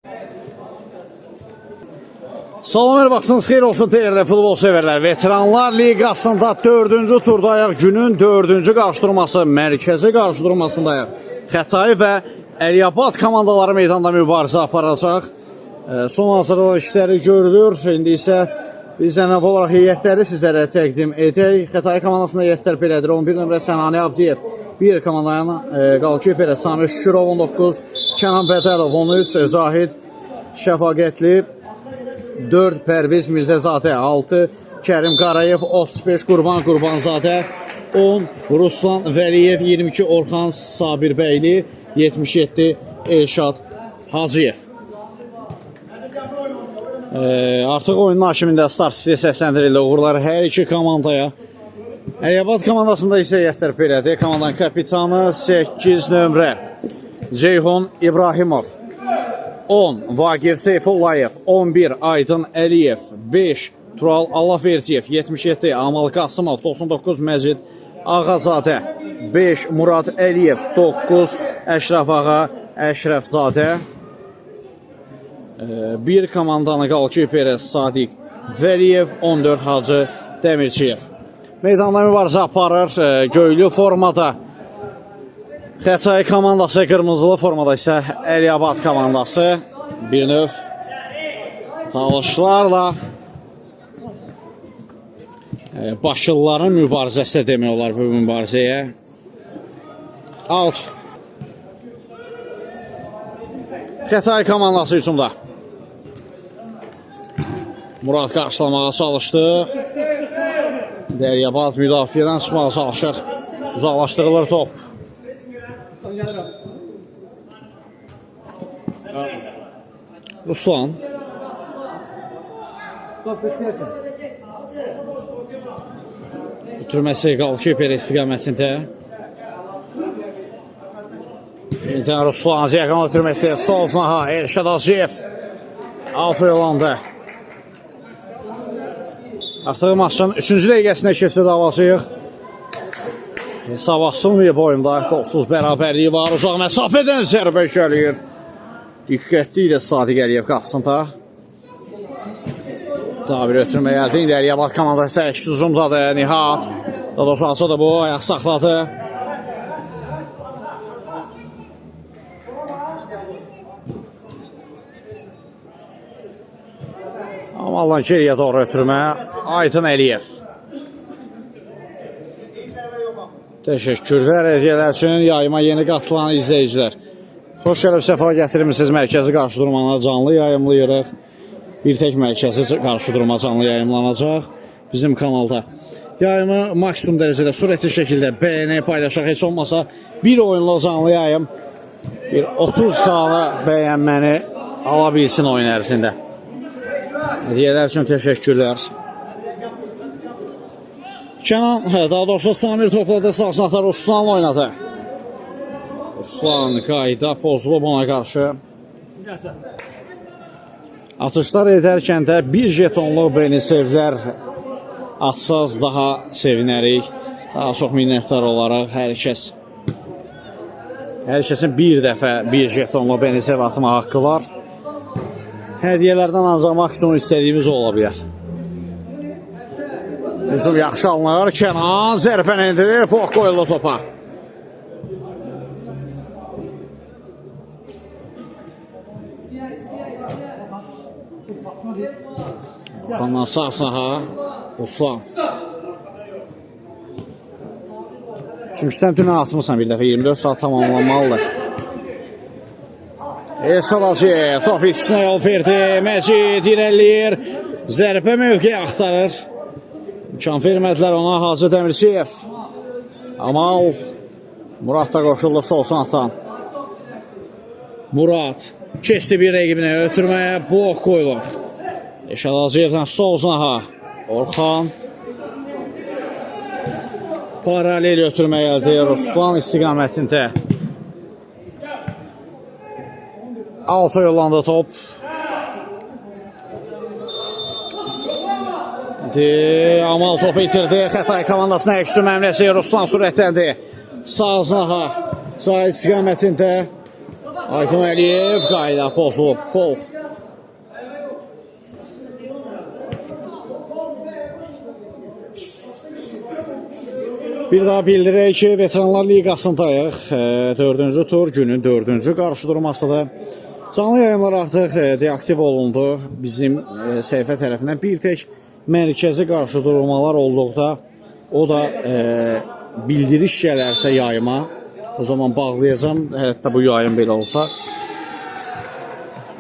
Salam, hər vaxtınız xeyir olsun dəyərli futbol severlər. Veteranlar Liqasında 4-cü turdayıq. Günün 4-cü qarşıdurması, mərkəzi qarşıdurmasındayıq. Xətai və Əliyabad komandaları meydanda mübarizə aparacaq. Son hazırlıq işləri görülür. İndi isə biz ənəv olaraq heyətləri sizlərə təqdim edək. Xətai komandasında heyətlər belədir. 11 nömrə Sənani Abdiyev, 1 komandanın qalkiperi Samir Şükürov 19, Kənan Bədəlov 13, Zahid Şəfaqətli 4, Pərviz Mirzəzadə 6, Kərim Qarayev 35, Qurban Qurbanzadə 10, Ruslan Vəliyev 22, Orxan Sabirbəyli 77, Elşad Hacıyev. Artıq oyunun hakimində start sitə səsləndirildi. Uğurlar hər iki komandaya. Əliyabad komandasında isə heyətlər belədir. Komandanın kapitanı 8 nömrə Ceyhun İbrahimov, 10 Vagif Seyfullayev, 11 Aydın Əliyev, 5 Tural Allahverdiyev, 77 Amal Qasımov, 99 Məcid Ağazadə, 5 Murad Əliyev, 9 Əşrəf Ağa Əşrəfzadə, 1 komandanın qalkiperi Sadiq Vəliyev, 14 Hacı Dəmirçiyev. Meydanda mübarizə aparır. Göylü formada Xətai komandası, qırmızılı formada isə Əliyabad komandası bir növ çalışlarla Bakılıların mübarizəsi də demək olar bu mübarizəyə. Out. Xətai komandası hücumda. Murad qarşılamağa çalışdı. Əliyabad müdafiədən çıxmağa çalışır. Uzaqlaşdırılır top. Ruslan Ötürməsi qalkiperi istiqamətində. Ruslan yaxın ötürməkdə. Sol sınaha Elşad Hacıyev alt yolandı. Artıq maçın 3-cü dəqiqəsində keçid alacaq. Hesab açılmayıb oyunda. Qolsuz bərabərliyi var. Uzaq məsafədən zərbə gəlir. Diqqətli ilə Sadiq Əliyev qapısında. Daha bir ötürmə gəldi. İndi Əliyabad komandası əks hücumdadır. Nihat. Daha doğrusu alsa da bu ayaq saxladı. Amma geriyə doğru ötürmə. Aydın Əliyev. Təşəkkürlər edələr üçün yayıma yeni qatılan izləyicilər. Xoş gəlib səfa gətirmişsiniz mərkəzi qarşıdurmana canlı yayımlayırıq. Bir tək mərkəzi qarşıdurma canlı yayımlanacaq bizim kanalda. Yayımı maksimum dərəcədə sürətli şəkildə bəyənib paylaşaq. Heç olmasa bir oyunlu canlı yayım bir 30 kanı bəyənməni ala bilsin oyun ərzində. Hediyələr üçün təşəkkürlər. Kənan, daha doğrusu Samir topladı, sağ sınaqda Ruslanla oynadı. Ruslan qayda pozulub ona qarşı. Atışlar edərkən də bir jetonluq Benisevlər atsaz daha sevinərik. Daha çox minnətdar olaraq hər kəsin bir dəfə bir jetonluq Benisev atma haqqı var. Hədiyələrdən ancaq maksimum istədiyimiz ola bilər. Hücum yaxşı alınır. Kənan zərbən endirir. Poq qoyuldu topa. Orxandan sağ saha Ruslan. Çünki sən dünən atmışsan bir dəfə 24 saat tamamlanmalıdır. Elşad Hacıyev top ikisinə yol verdi. Məcid irəliyir. Zərbə mövqeyi axtarır. İmkan vermədilər ona Hacı Dəmirçiyev. Amal Murad da qoşuldu sol sınaqdan. Murad keçdi bir rəqibinə ötürməyə blok qoyulur. Elşad Hacıyevdən sol sınağa Orxan paralel ötürməyə gəldi. Ruslan istiqamətində. Alta yollandı top. Amal topu itirdi. Xətai komandasına əksü məmləsi Ruslan sürətləndi. Sağ sınağa Zahid istiqamətində Aytun Əliyev qayda pozulub. Fol. Bir daha bildirək ki, Veteranlar Liqasındayıq. 4-cü tur, günün 4-cü qarşıdurmasıdır. Canlı yayımlar artıq deaktiv olundu. Bizim səhifə tərəfindən bir tək mərkəzi qarşıdurmalar olduqda, o da bildiriş gələrsə yayıma, o zaman bağlayacağım. Hətta bu yayım belə olsa.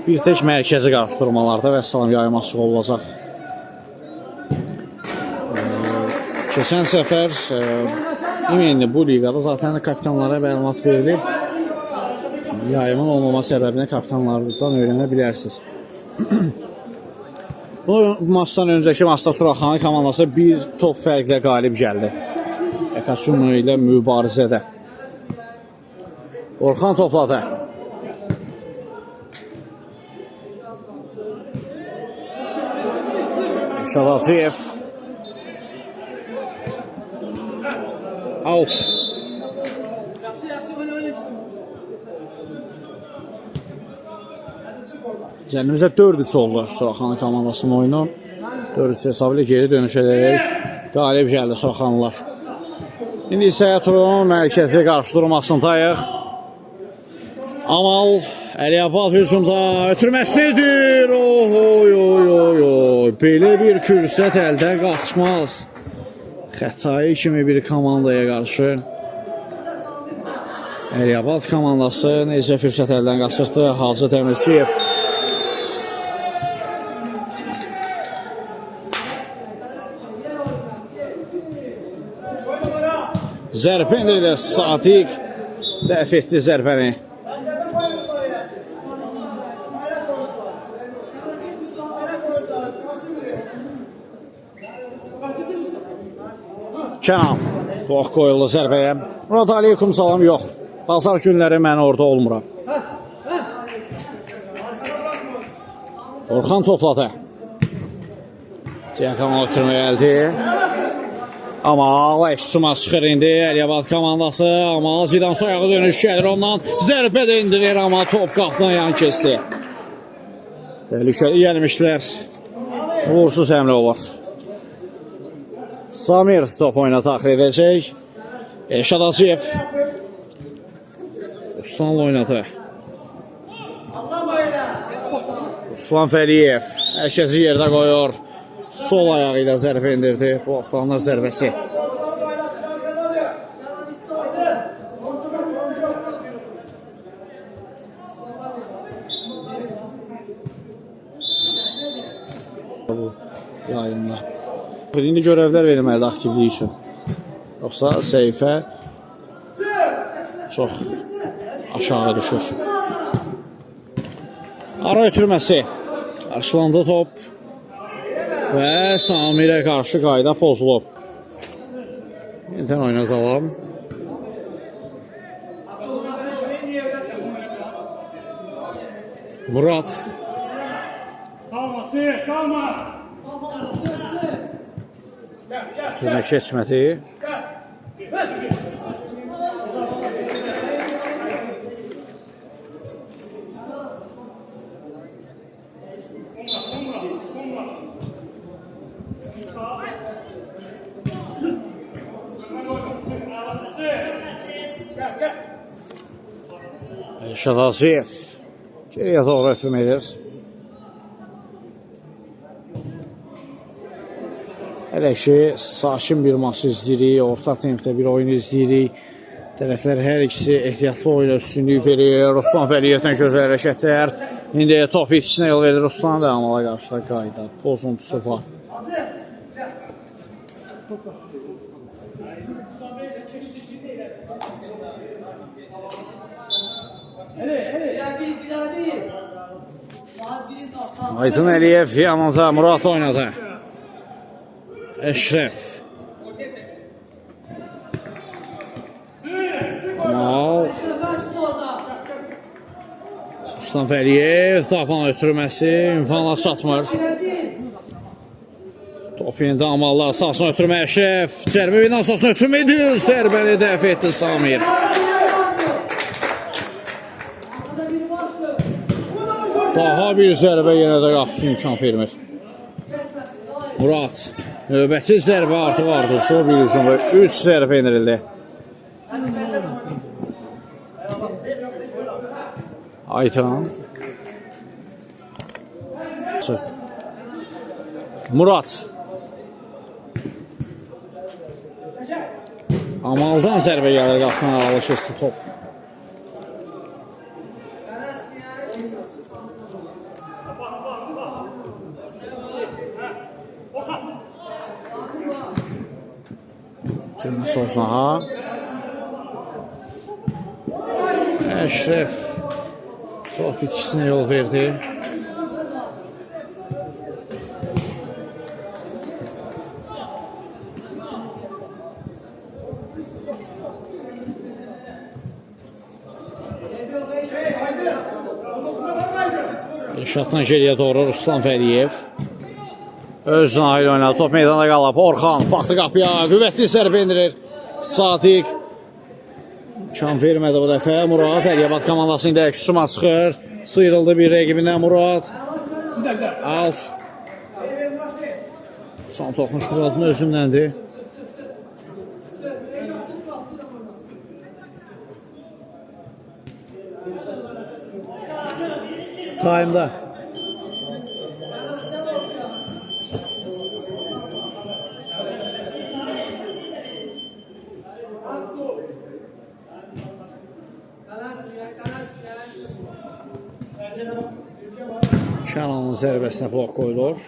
Bir tək mərkəzi qarşıdurmalarda və salam yayım açıq olacaq. Keçən səfər imenli bu liqada zaten kapitanlara məlumat verilib. Yayımın olmama səbəbini kapitanlarınızdan öyrənə bilərsiniz. Bu maçdan öncəki maçda Suraxanı komandası bir top fərqlə qalib gəldi. Ekasumu ilə mübarizədə. Orxan topladı. Şalaziyev. Out. Cənnimizə 4-3 oldu Suraxanı komandasının oyunu. 4-3 hesabı ilə geri dönüş edərək qalib gəldi Suraxanlılar. İndi isə turun mərkəzi qarşıdurmasındayıq. Amal Əliyabad hücumda ötürməsidir. Belə bir fürsət əldən qaçmaz. Xətai kimi bir komandaya qarşı Əliyabad komandası necə fürsət əldən qaçırdı. Hacı Dəmirçiyev. Zərbə ilə Sadiq dəf etdi zərbəni. Kənan, bloq qoyuldu zərbəyə. Murad aleykum salam, yox. Bazar günləri mən orada olmuram. Orxan topladı. Cəkanı ötürməyə gəldi. Amma Aleksuma çıxır indi Əliyabad komandası. Amma Zidan soyağı dönüş gəlir ondan. Zərbə də indirir, amma top qapdan yan keçdi. Təhlükəli gəlmişlər. Uğursuz həmlə olur. Samir top oyuna daxil edəcək. Elşad Hacıyev. Ruslanla oynadı. Ruslan Fəliyev. Hər kəsi yerdə qoyur. Sol ayağı ilə zərbə indirdi. Bu axlanlar zərbəsi. Bu yayında. İndi görevlər verilməlidir aktivliyi üçün. Yoxsa səhifə çox aşağı düşür. Ara ötürməsi. Qarşılandı top. Və Samirə qarşı qayda pozulub. Yenidən oynatalım. Murad. Üzünə keçmədi. Elşad Hacıyev geriyə doğru ötürmə edir. Hələ ki, sakin bir maç izləyirik, orta tempdə bir oyun izləyirik. Tərəflər hər ikisi ehtiyatlı oyuna üstünlük verir. Ruslan Fəliyevdən gözəl hərəkətlər. İndi top itkisinə yol verir. Ruslan da Amala qarşıda qayda pozuntusu var. Aytun Əliyev yanında Murad oynadı. Əşrəf. Amal. Ruslan Fəliyev tapan ötürməsi ünvanla çatmır. Top yenidə Amallar sahasına ötürmə Əşrəf. Cərbəvin asasına ötürmə edir. Zərbəni dəf etdi Samir. Daha bir zərbə yenə də qapıcı imkan vermir. Murad. Növbəti zərbə artıq Arduçu bir hücum və 3 zərbə indirildi. Aytan. Murad. Amaldan zərbə gəlir qapının aralı kesti top. Sosaha. Əşrəf top itkisinə yol verdi. Elşaddan geriyə doğru Ruslan Vəliyev. Özünə ayrı oynadı. Top meydanda qalıb. Orxan baxdı qapıya. Qüvvətli zərbə indirir. Sadiq. Can vermədi bu dəfə. Murad Əliyabad komandasının dəyişikçi çıxır. Sıyrıldı bir rəqibindən Murad. Out. Son toxunuş Muradın özündəndir. Time'da. Kənanın zərbəsinə blok qoyulur.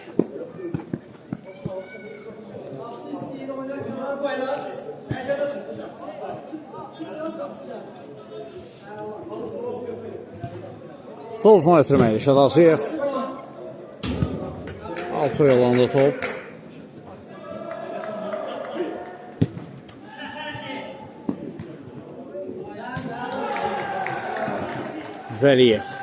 Sol uzuna ötürmək İşad Aziyev. Altı yolandı top. Vəliyev.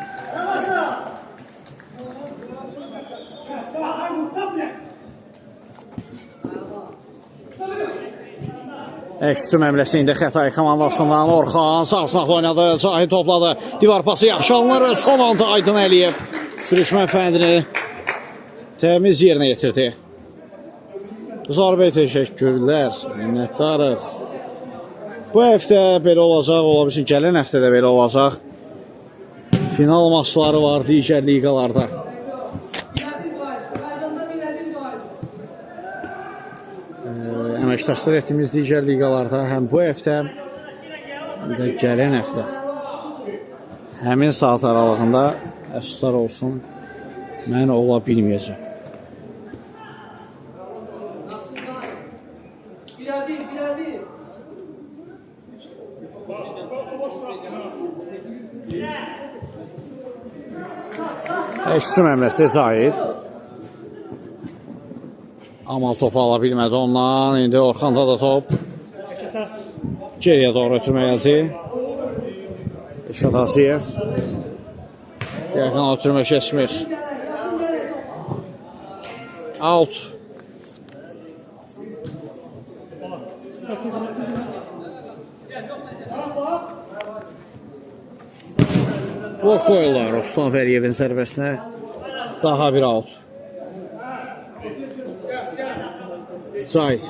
Əksü məmləsində Xətai komandasından Orxan sağ-sağla oynadı, Cahid topladı, divar pası yaxşı alınır, son anda Aydın Əliyev sürüşmə fəndini təmiz yerinə yetirdi. Zarbə təşəkkürlər, minnətdarıq. Bu həftə belə olacaq, ola bilsin, gələn həftə də belə olacaq. Final maçları var digər liqalarda. Əməkdaşlar etdiyimiz digər liqalarda həm bu həftə, həm də gələn həftə həmin saat aralığında əfsuslar olsun, mən ola bilməyəcəm. Əksüm əmrəsi Zahid. Amal topu ala bilmədi ondan. İndi Orxanda da top. Geriyə doğru ötürmək gəldi. İşad Aziyev. Siyahkan ötürmək keçmir. Out. Blok qoyurlar Ruslan Vəliyevin zərbəsinə. Daha bir out. Zahid.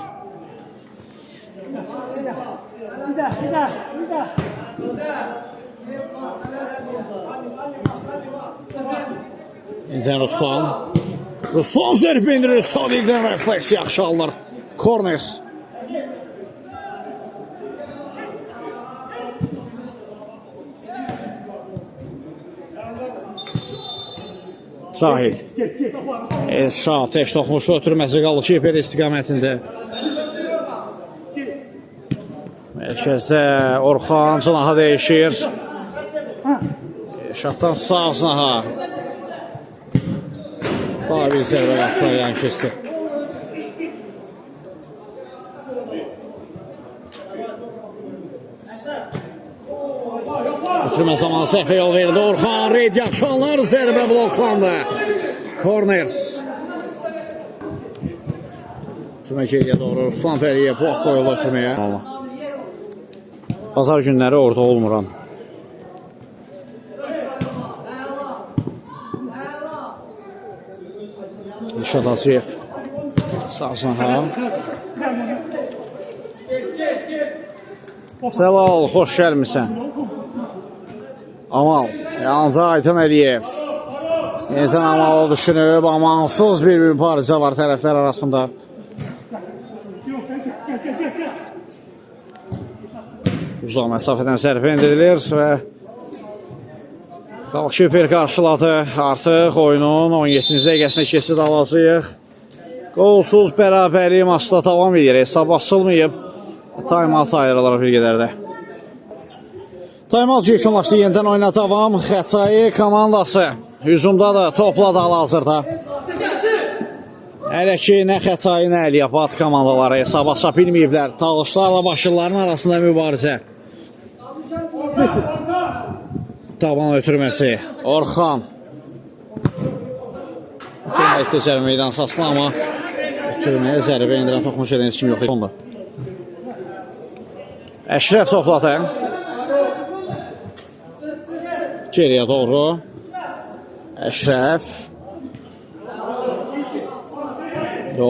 İnden Ruslan. Ruslan zərbə indirir. Sadiqdən refleks yaxşı alınır. Corners. Zahid. Şah tək toxunuşlu ötürməsi qalır kiper istiqamətində. Mərkəzdə Orxan cınaha dəyişir. Şahdan sağ cınaha. Daha bir zərbə qapılar yan keçdi. Ötürmə zamanı səhvə yol verdi. Orxan Reyd yaxşanlar zərbə bloklandı. Corners. Ötürmə geriyə doğru Ruslan Fəriyə blok qoyulur ötürməyə. Bazar günləri orada olmuram. İlşad Hacıyev. Sağsın ha. Cəlal, xoş gəlmişsən. Amal, yanında Aytun Əliyev. Yenidən Amalı düşünüb, amansız bir mübarizə var tərəflər arasında. Uzaq məsafədən zərbə indirilir və Qalkiper qarşıladı. Artıq oyunun 17-ci dəqiqəsinə keçid alacağıq. Qolsuz bərabərlik maçda davam edir. Hesab açılmayıb. Time-out ayrılır bir qədərdə. Time-out yekunlaşdı. Yenidən oyuna davam. Xətai komandası hücumdadır. Topla da hal-hazırda. Hələ ki, nə Xətai, nə Əliyabad komandaları hesab aça bilməyiblər. Talışlarla başlıların arasında mübarizə. Taban ötürməsi. Orxan. Köməkdə zərbə meydan sasına, amma ötürməyə zərbə indirən toxmuş edən heç kim yox idi. Əşrəf topladı. Geriyə doğru. Əşrəf.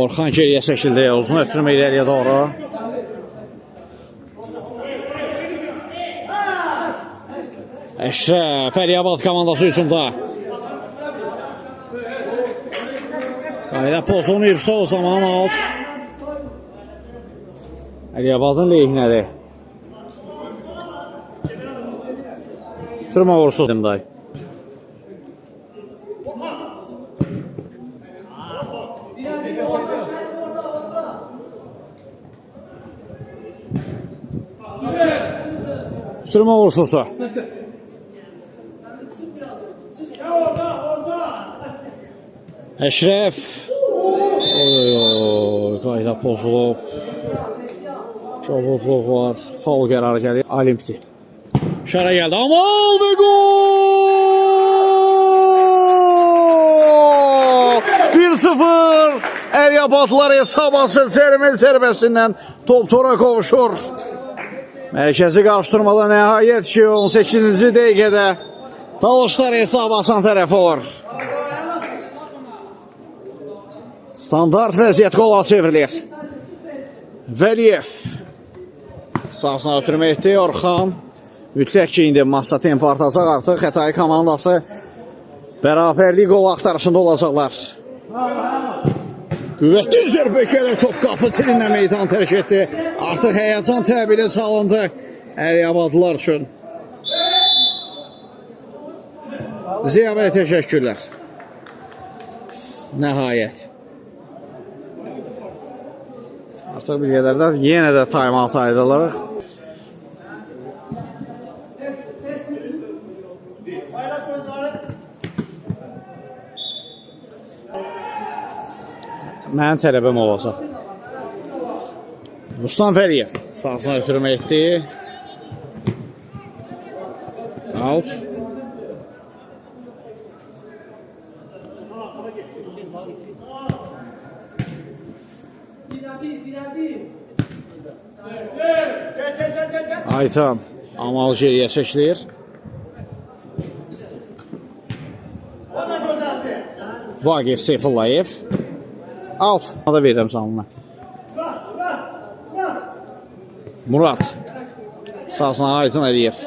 Orxan geriyə çəkildi. Uzun ötürmə irəliyə doğru. Əşrəf, Əliyabad komandası hücumda. Qayda pozulmayıbsa o zaman out. Əliyabadın lehinədir. Türmə vursuz demday. Türmə vursuzdur. Əşrəf. Qayda pozulub. Çabukluq var. Faul qərarı gəlir. Olimpdir. Şara gəldi. Amal və gol! 1-0. Əliyabadlılar hesab açır. Zərmel zərbəsindən top tora qovuşur. Mərkəzi qarşıdurmada nəhayət ki 18-ci dəqiqədə Talışlar hesab açan tərəf olur. Standart vəziyyət qola çevrilir. Vəliyev sahasına ötürmə etdi. Orxan mütləq ki, indi masa tempo artacaq artıq. Xətai komandası bərabərlik qol axtarışında olacaqlar. Qüvvətli zərbə gəlir. Top qapı tirindən meydan tərk etdi. Artıq həyəcan təbili çalındı Əliyabadlılar üçün. Ziyabəyə təşəkkürlər. Nəhayət. Artıq bir qədərdə yenə də time-out ayrılırıq. Mənim tələbəm olacaq. Ruslan Vəliyev sahasına ötürmə etdi. Out. Aytan Amal geriyə çəkilir. Vaqif Seyfullayev. Out. Da verirəm canına. Murad. Sahasına Aytan Əliyev.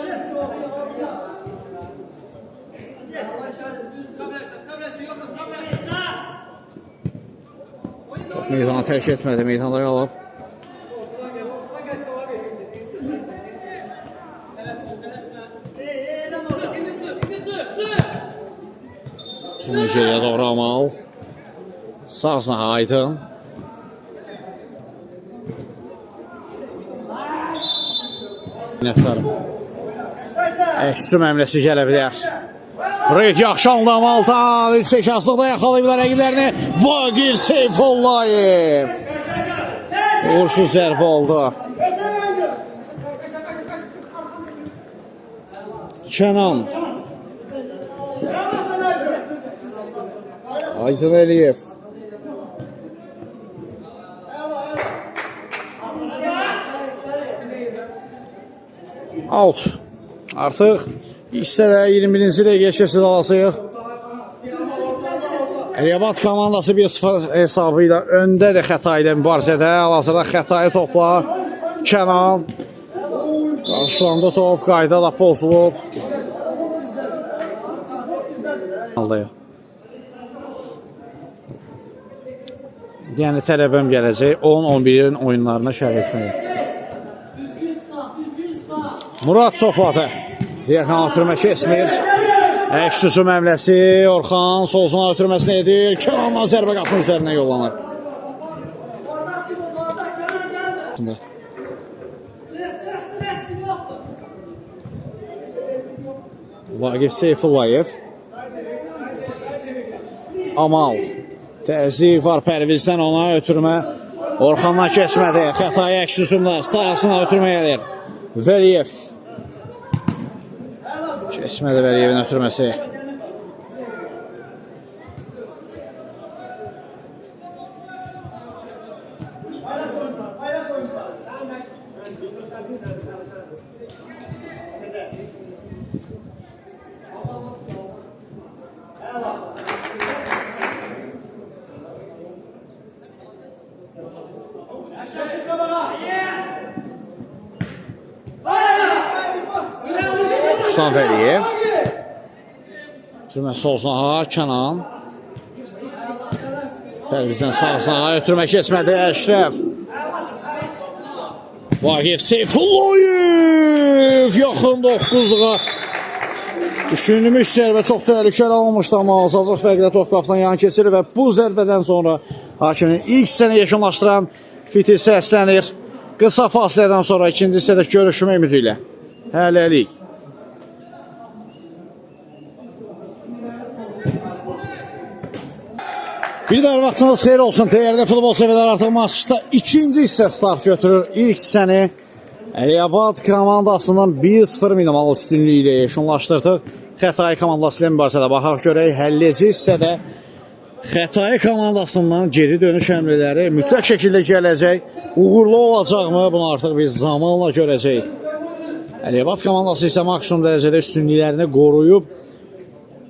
Meydana tərk etmədi. Meydanda qalıb. Geriyə doğru Amal. Sağsına Aydın. Minnətdarım. Əksü məmləsi gələ bilər. Red yaxşanlı Amaldan. Şəkaslıqda yaxalayıblar rəqiblərini. Vaqif Seyfullayev. Uğursuz zərbə oldu. Kənan. Aytun Əliyev. Out. Artıq ikisi də 21-ci dəqiqə keçid alacaq. Əliyabad komandası 1-0 hesabı ilə öndədir Xətai ilə mübarizədə. Hal-hazırda Xətai topla Kənan. Qarşılandı top, qayda da pozulub. Yəni tələbəm gələcək 10-11-in oyunlarına şərh etməyə. Murad topladı. Diyakan ötürmə kesmir. Əks-üsü məmləsi Orxan solsuna ötürməsini edir. Kənandan zərbə qapının üzərinə yollanır. Vaqif Seyfullayev. Amal. Təzyiq var Pərvizdən ona ötürmə. Orxandan keçmədi. Xətai əks-üsümlə sahasına ötürmə edir. Vəliyev. Keçmədi Vəliyevin ötürməsi. Ruslan Vəliyev. Ötürmə solsuna Kənan. Pərvizdən sağsına ötürmə keçmədi Əşrəf. Vaqif Seyfullayev yaxın 9-luğa. Düşünülmüş zərbə çox təhlükəli olmuşdu, amma azazlıq fərqlə top qapıdan yan keçir və bu zərbədən sonra hakimin ilk hissəni yekunlaşdıran Fitil səslənir. Qısa fasilədən sonra ikinci hissədə görüşmə ümidi ilə. Hələlik. Bir daha vaxtınız xeyir olsun. Dəyərli futbol sevərlər, artıq maçda ikinci hissə start götürür. İlk hissəni Əliyabad komandasının 1-0 minimal üstünlüyü ilə yekunlaşdırdıq. Xətai komandası ilə mübarizədə baxaq görək. Həlləci hissədə Xətai komandasından geri dönüş əmrləri mütləq şəkildə gələcək. Uğurlu olacaqmı? Bunu artıq biz zamanla görəcəyik. Əliyabad komandası isə maksimum dərəcədə üstünlüklərini qoruyub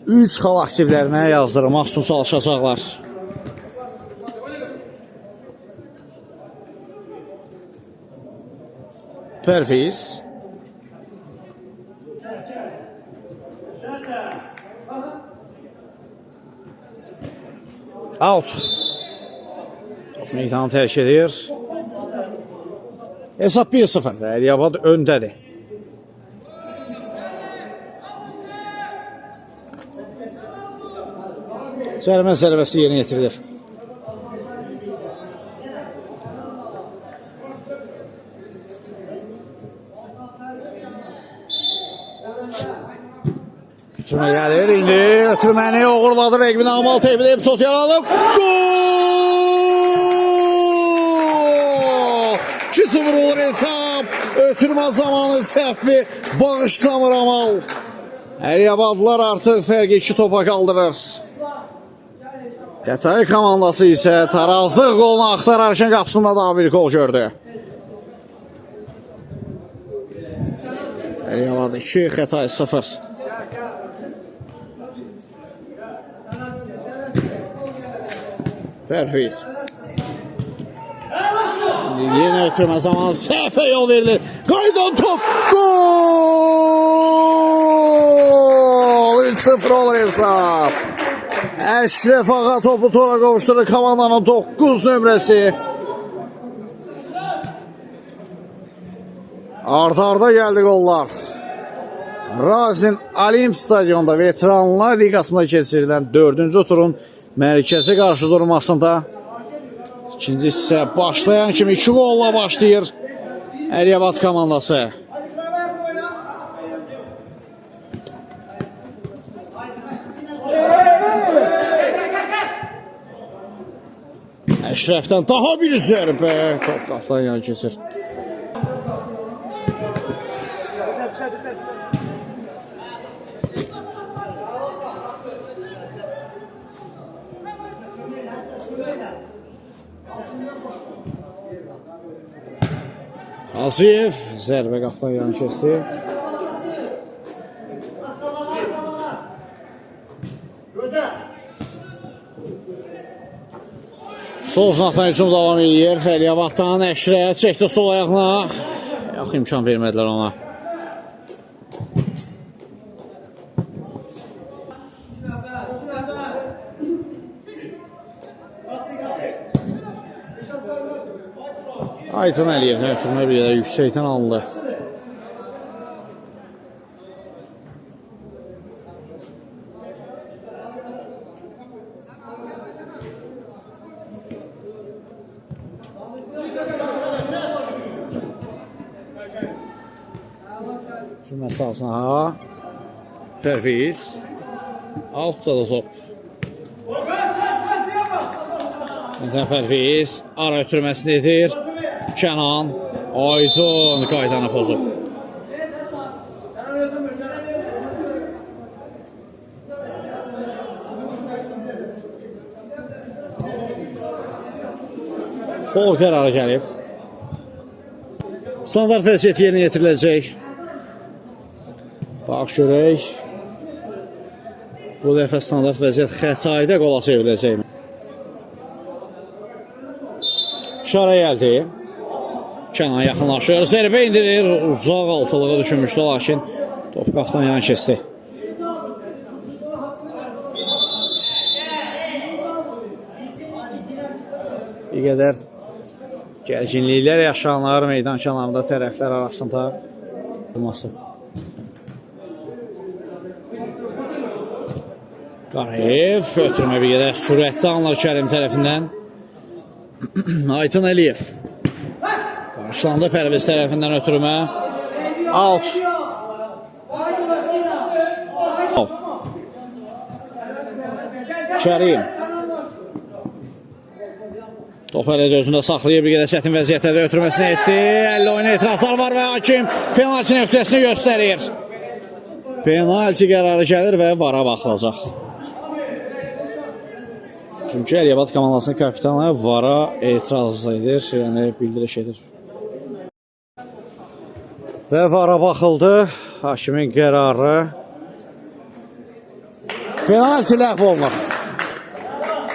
3 xal aktivlərinə yazdırmaq üçün çalışacaqlar. Pərviz. Out. Top meydanı tərk edir. Hesab 1-0. Əliyabad öndədir. Cərimə zərbəsi yerinə yetirilir. Ötürmə gəlir, indi ötürməni uğurladı rəqibini Amal təybidəyib, Sofiyan alıb. Gol! 2-0 olur hesab. Ötürmə zamanı səhvi bağışlamır Amal. Əliyabadlılar artıq fərqi 2 topa qaldırır. Xətai komandası isə tarazlıq qolunu axtararkən qapısında daha bir gol gördü. Əliyabad 2, Xətai 0. Pərviz. Yenə ötürmə zamanı səhvə yol verilir. Qaydan top. Gol! 3-0 olur hesab. Əşrəf Ağa topu tora qovuşturur komandanın 9 nömrəsi. Arda-arda gəldi qollar. Razin Alim stadionda Veteranlar Liqasında keçirilən 4-cü turun mərkəzi qarşıdurmasında ikinci hissə başlayan kimi 2 golla başlayır Əliyabad komandası. Əşrəfdən daha bir zərbə top qapıdan yan keçir. Aziyev zərbə qapıdan yan keçdi. Sol sınaqdan hücum davam edir. Əliyabaddan Əşrəf çəkdi sol ayaqla. Yaxı imkan vermədilər ona. Aytan Əliyevdən ötürmə bir yerə yüksəkdən alındı. Ötürmə sahasına Pərviz. Altda da top. Pərviz ara ötürməsini edir. Kənan Aydın qaydanı pozub. Fol qərarı gəlib. Standart vəziyyət yerinə yetiriləcək. Bax görək. Bu dəfə standart vəziyyət xətayda qola çevriləcək. İşarə gəldi. Kənan yaxınlaşır, zərbə indirir, uzaq altılığa düşünmüşdü, lakin top qapdan yan keçdi. Bir qədər gərginliklər yaşanır meydan kənarında tərəflər arasında. Qarayev ötürmə bir qədər sürətli alınır Kərim tərəfindən. Aytan Əliyev. Qarşılandı Pərviz tərəfindən ötürmə. Out. Kərim. Top hələ də özündə saxlayır. Bir qədər çətin vəziyyətdə ötürməsini etdi. 50 oyuna etirazlar var və hakim penalti nöqtəsini göstərir. Penalti qərarı gəlir və vara baxılacaq. Çünki Əliyabad komandasının kapitanı vara etiraz edir, yəni bildiriş edir. Və vara baxıldı. Hakimin qərarı. Penalti ləğv olunur.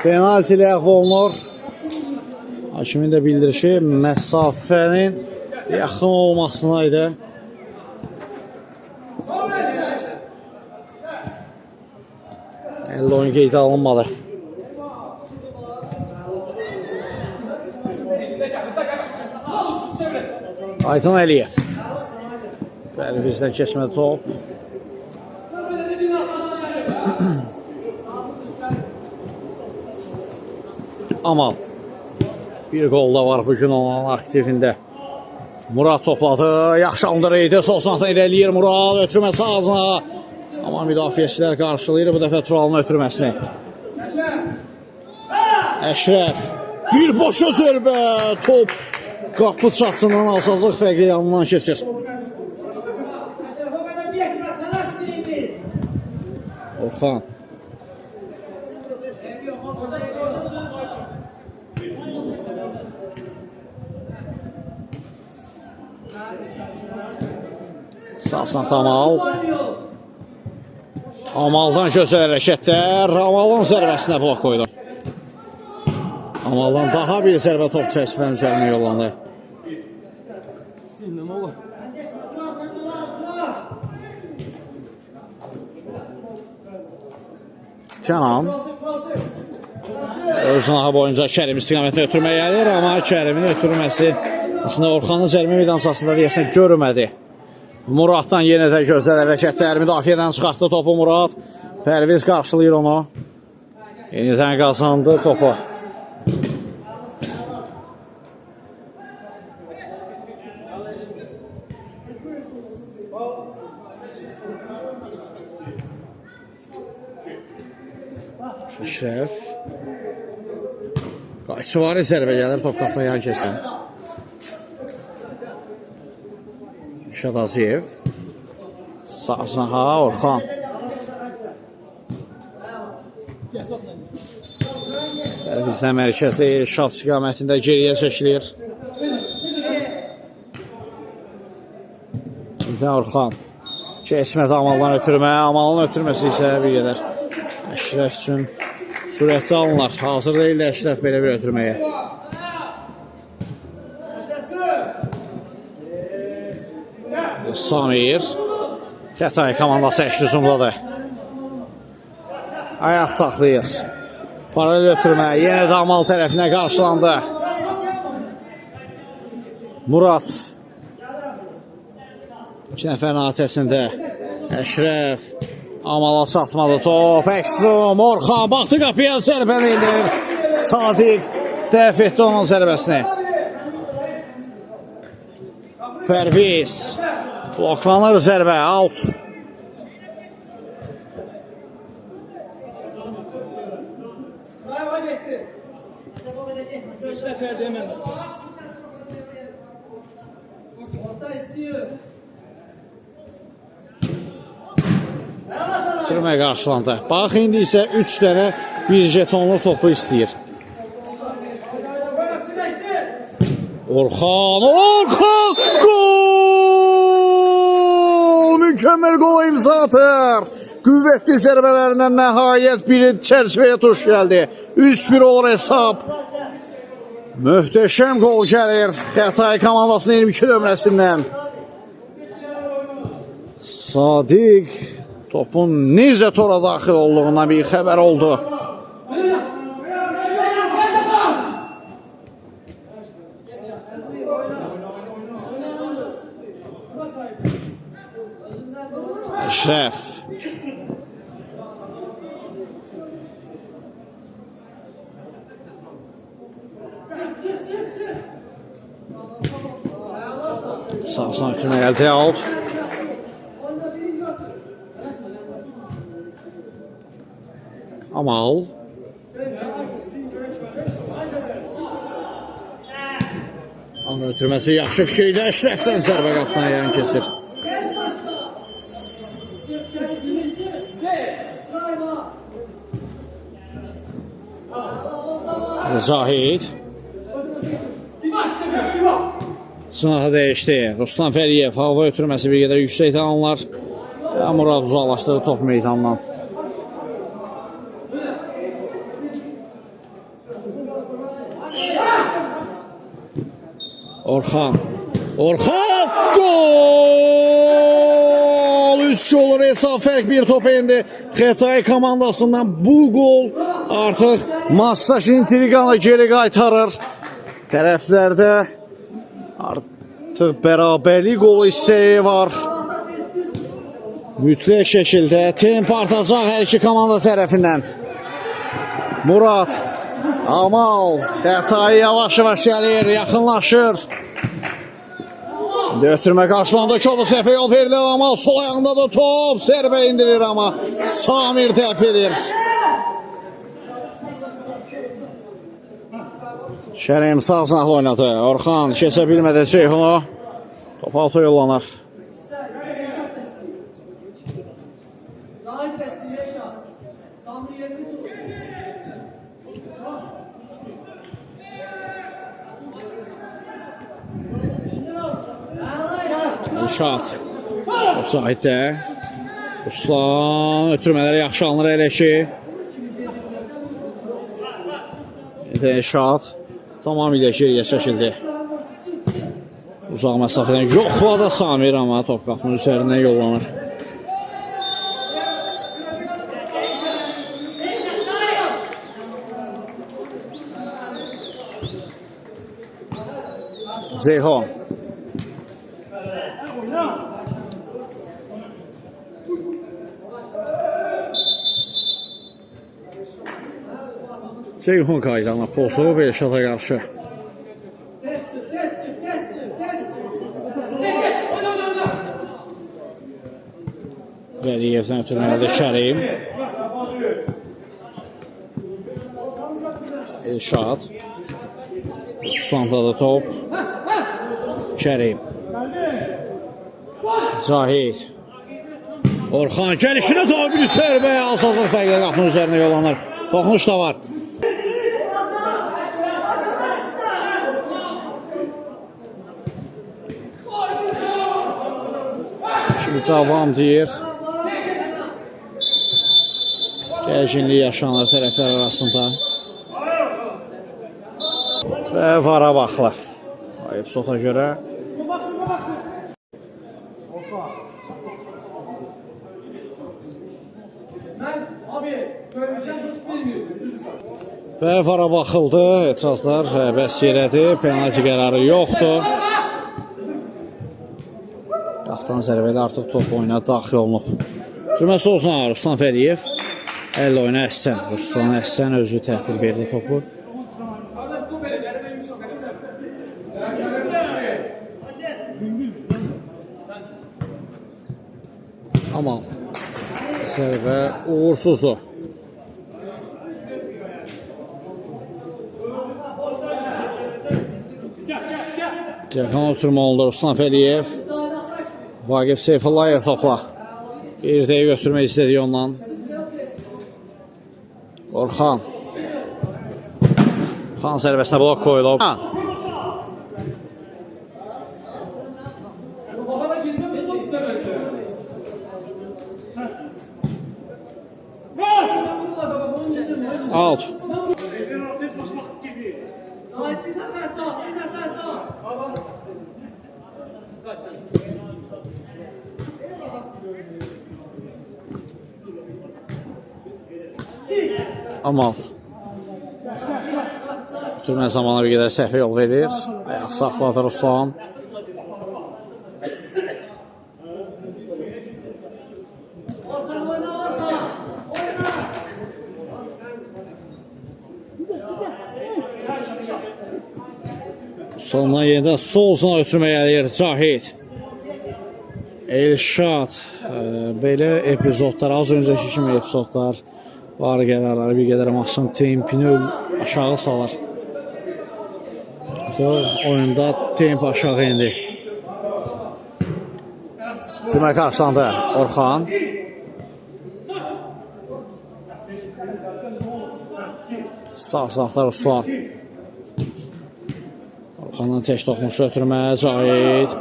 Penalti ləğv olunur. Hakimin də bildirişi məsafənin yaxın olmasına idi. Əldə oyun qeydə alınmadı. Aytan Əliyev. Pərvizdən keçmədi top. Amal. Bir qol da var bugün onun aktivində. Murad topladı. Yaxşı andırıydı. Sol sınaqdan irəliyir Murad. Ötürməsi ağzına. Amma müdafiəçilər qarşılayır bu dəfə Turalın ötürməsini. Əşrəf. Bir boşa zərbə. Top qapı çatından asazlıq fərqi yanından keçir. Orxan. Sağ sınaqda Amal. Amaldan gözəl hərəkətlər. Amalın zərbəsinə blok qoydu. Amaldan daha bir zərbə top çəkifən üzərinə yollandı. Kənan öz naha boyunca Kərim istiqamətini ötürməyə gəlir, amma Kərimin ötürməsi aslında Orxanın zərbi meydansasında deyəsən görmədi. Muraddan yenə də gözəl hərəkətlər, müdafiədən çıxartdı topu Murad. Pərviz qarşılayır onu. Yenidən qazandı topu. Əşrəf. Qayçıvari zərbə gəlir, top qapına yan keçsin. Şad Aziyev. Sağ sınığa Orxan. Pərvizdən mərkəzli Şad istiqamətində geriyə çəkilir. Birdən Orxan. Keçmədi Amaldan ötürmə. Amalın ötürməsi isə bir qədər Əşrəf üçün Sürətli alınlar. Hazır deyil Əşrəf belə bir ötürməyə. Samir. Xətai komandası 8 hücumdadır. Ayaq saxlayır. Paralel ötürmə. Yenə də Amal tərəfinə qarşılandı. Murad. 2 nəfərin atəsində. Əşrəf. Amala çatmadı top. Əksum. Orxan baxdı qapıya. Zərbəni indirir. Sadiq dəf etdi onun zərbəsini. Pərviz. Bloklanır zərbə. Out. Sürmə qarşılandı. Bax, indi isə 3 dənə bir jetonlu topu istəyir. Orxan! Orxan! Gol! Mükəmməl qol imza atır. Qüvvətli zərbələrindən nəhayət biri çərçivəyə tuş gəldi. 3-1 olur hesab. Möhtəşəm qol gəlir Xətai komandasının 22 nömrəsindən. Sadiq topun necə tora daxil olduğuna bir xəbər oldu. Əşrəf. Sağsan ötürmə əldə alıb. Amal. Amma ötürməsi yaxşı fikirdə Əşrəfdən zərbə qapına yan keçir. Zahid. Sınahı dəyişdi. Ruslan Fəriyev hava ötürməsi bir qədər yüksək alınlar. Murad uzaqlaşdığı top meydandan. Orxan. Orxan! Gol! 3 olur hesab, fərq bir top endi. Xətai komandasından bu gol artıq Mastaş intriqanı geri qaytarır. Tərəflərdə artıq bərabərlik qolu istəyi var. Mütləq şəkildə temp artacaq hər iki komanda tərəfindən. Murad. Amal. Xətai yavaş-yavaş gəlir, yaxınlaşır. Ötürmə qarşılandı. Çoğu səhvə yol verilir. Amal sol ayağında da top. Zərbə indirir amma Samir dəf edir. Şərim sağ sınaqlı oynadı. Orxan keçə bilmədi Ceyhunu. Top altı yollanar. Elşad. Top Zahiddə. Ruslan ötürmələri yaxşı alınır elə ki. Elşad. Tamamilə geriyə çəkildi. Uzaq məsafədən yoxladı Samir, amma top qapının üzərindən yollanır. Ceyhun. Ceyhun qaydana pozub Elşada qarşı. Vəliyevdən ötürməlidir Kərim. Elşad. Ruslandadır top. Kərim. Zahid. Orxan gəlişinə doğru bir zərbə. Alsazın fərqlə qapının üzərinə yollanır. Toxunuş da var. Şimdi davam deyir. gərginlik yaşanır tərəflər arasında. Və vara baxılır. Ayıb sota görə. Və vara baxıldı. Etirazlar bəs yerədir. Penalti qərarı yoxdur. Qaptan zərbəli artıq top oyuna daxil olunub. Türməsi olsun Ruslan Fəliyev. Əl oyuna Əhsən. Ruslan Əhsən özü təhvil verdi topu. Aman. Zərbə uğursuzdur. Cəkan oturma oldu Ruslan Fəliyev. Vaqif Seyfullayev topla. Bir dəyə götürmək istədik ondan. Orxan. Xan zərbəsinə blok qoyulub. Out. Amal. Türmə zamanı bir qədər səhvə yol verir. Ayaq saxladı Ruslan. Sonuna yenidən sol sona ötürməyə gəlir Cahid. Elşad. Belə epizodlar, az öncəki kimi epizodlar var qərarları bir qədər maçın tempini aşağı salır. Oyunda temp aşağı indi. Türmə qarşılandı Orxan. Sağ saxlar Ruslan. Orxandan tək toxmuş ötürmə Cahid.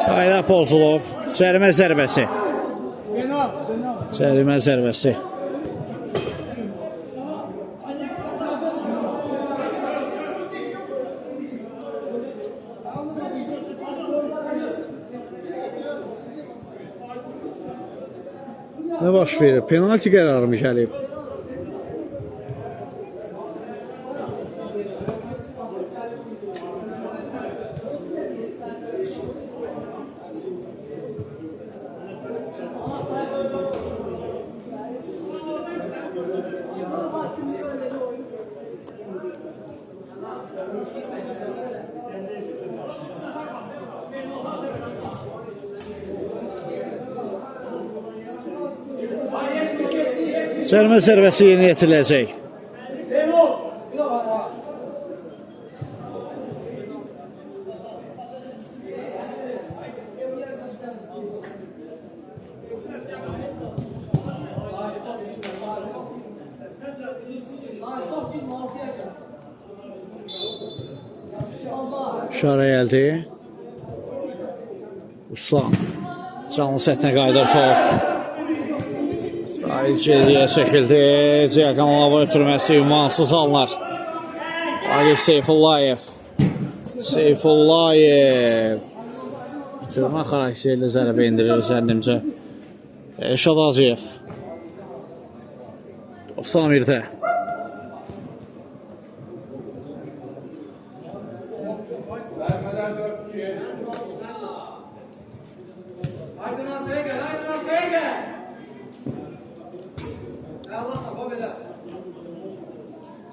Qayda pozulub. Cərimə zərbəsi. Cərimə zərbəsi. Nə baş verir? Penalti qərarı mı gəlib? Cərimə zərbəsi yerinə yetiriləcək. İşarə gəldi. Ruslan canlı sətnə qayıdır top. Geriyə çəkildi. Cəkan hava ötürməsi ünvansız alınır. Vaqif Seyfullayev. Seyfullayev. Türmə xarakterli zərbə indirir zənnimcə. Elşad Hacıyev. Top Samirdə.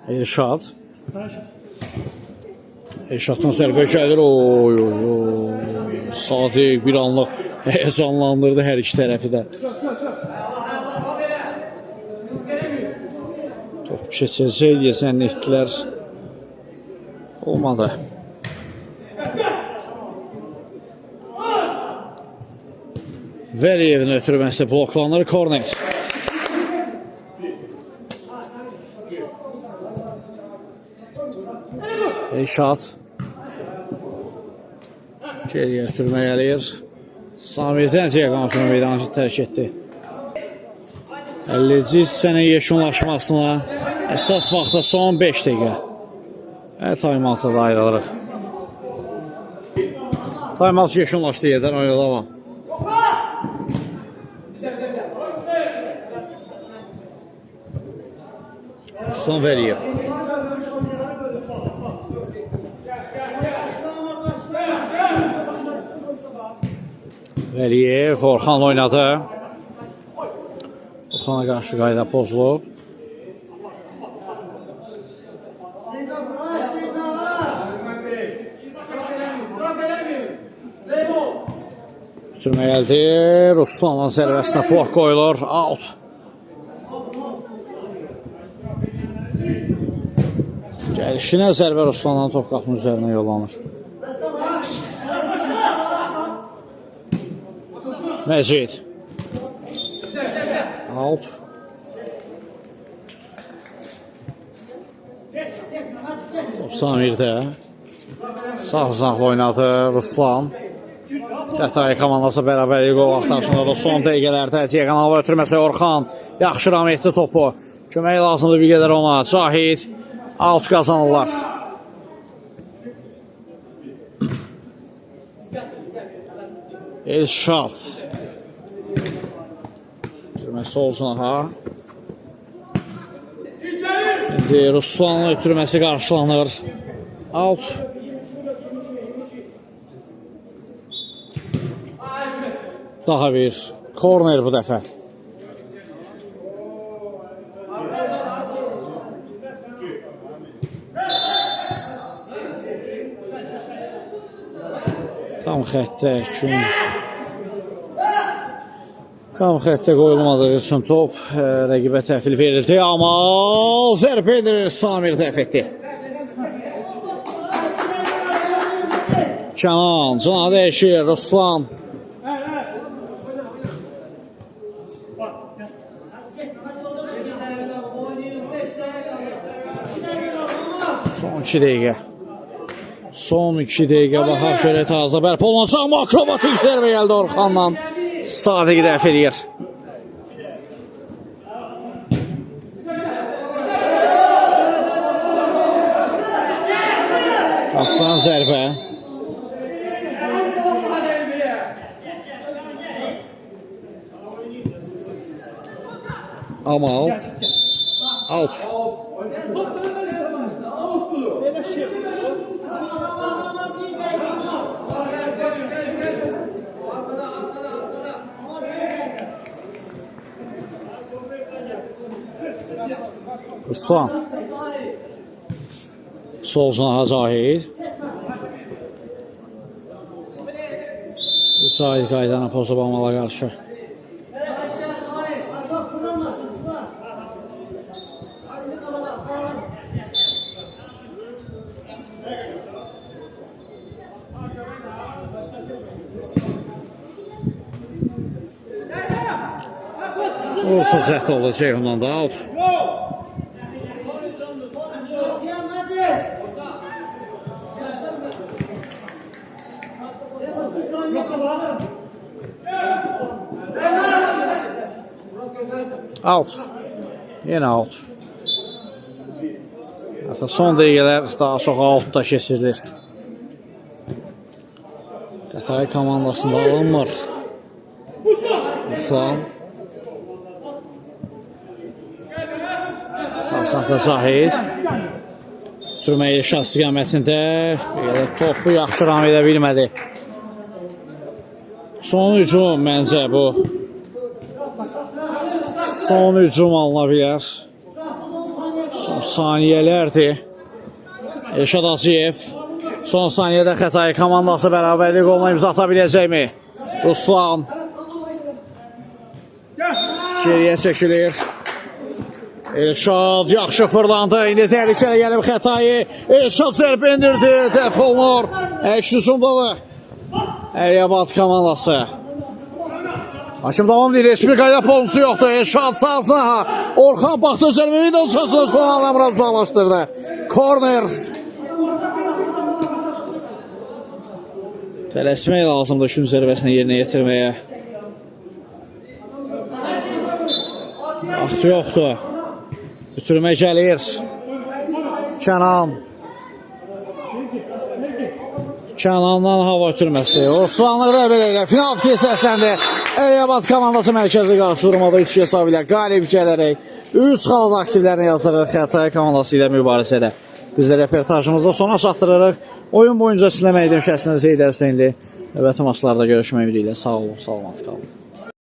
Elşad. Elşaddan zərbə gəlir. Oy, oy, oy. Sadiq bir anlıq heyecanlandırdı hər iki tərəfi də. Top keçəcək deyə zənn etdilər. Olmadı. Vəliyevin ötürməsi bloklanır. Korner. Elşad geriyə ötürmə gəlir. Samirdən Ceyqanov meydanı tərk etdi. 50-ci hissənin yekunlaşmasına əsas vaxtda son 5 dəqiqə. Time-out'a da ayrılırıq. Time-out yekunlaşdı yerdən oyuna davam. Ruslan Vəliyev. Vəliyev Orxan oynadı. Orxana qarşı qayda pozulub. Bitirmə gəldi. Ruslanın zərbəsinə puaq qoyulur. Out. Gəlişinə zərbə Ruslanın top qapının üzərinə yollanır. Məcid. Out. Top Samirdə. Sağ-sağlı oynadı Ruslan. Xətai komandası bərabərlik qol axtarışında da son dəqiqələrdə Ceyqanova ötürməsi Orxan. Yaxşı ram etdi topu. Kömək lazımdır bir qədər ona. Cahid. Out qazanırlar. Elşad. Ötürməsi olsun ha. İndi Ruslanın ötürməsi qarşılanır. Out. Daha bir korner bu dəfə. Tam xəttə qoyulmadığı üçün top rəqibə təhvil verildi, amma zərbə edilir Samir dəf etdi. Kənan, cana dəyişir, Ruslan. Son 2 dəqiqə. Son 2 dəqiqə baxaq şöyle tarzda bərpa olunacaq mı? Akrobatik zərbə gəldi Orxandan. Sadiq dəf edir. Qapıdan zərbə. Amal. Out. Ruslan. Sol canaha Cahid. Cahid qaydana pozub Amala qarşı. Olsun zəhd olacaq ondan da out. Out. Yenə out. Hətta son dəqiqələr daha çox outda keçirilir. Xətai komandasında alınmır. Ruslan. Sağ-sağda Cahid. Türməyi şans istiqamətində topu yaxşı ram edə bilmədi. Son hücum məncə bu. Son hücum alına bilər. Son saniyələrdir. Elşad Hacıyev. Son saniyədə Xətai komandası bərabərlik olma imza ata biləcəkmi? Ruslan. Geriyə çəkilir. Elşad yaxşı fırlandı. İndi təhlükəli gəlib Xətai. Elşad zərbə indirdi. Dəf olunur. Əks hücumdadır. Əliyabat komandası. Hakim davam deyir. Resmi qayda pozuntusu yoxdur. Elşad sağsına. Orxan baxdı zərbə videosuna son adamına uzaqlaşdırdı. Corner. Tələsmək lazımdır gün zərbəsini yerinə yetirməyə. Vaxt yoxdur. Bitirmə gəlir. Kənandan hava ötürməsi. Osmanlı və belə ilə final fikri səsləndi. Əliabad komandası mərkəzi qarşıdurmada 3 hesab ilə qalib gələrək 3 xalq aktivlərini yazdırır Xətai komandası ilə mübarizədə. Biz də reportajımızda sona çatdırırıq. Oyun boyunca sizlə məydəm şəxsiniz Heydər Hüseynli. Növbəti maçlarda görüşmək ümidilə. Sağ olun, salamat qalın.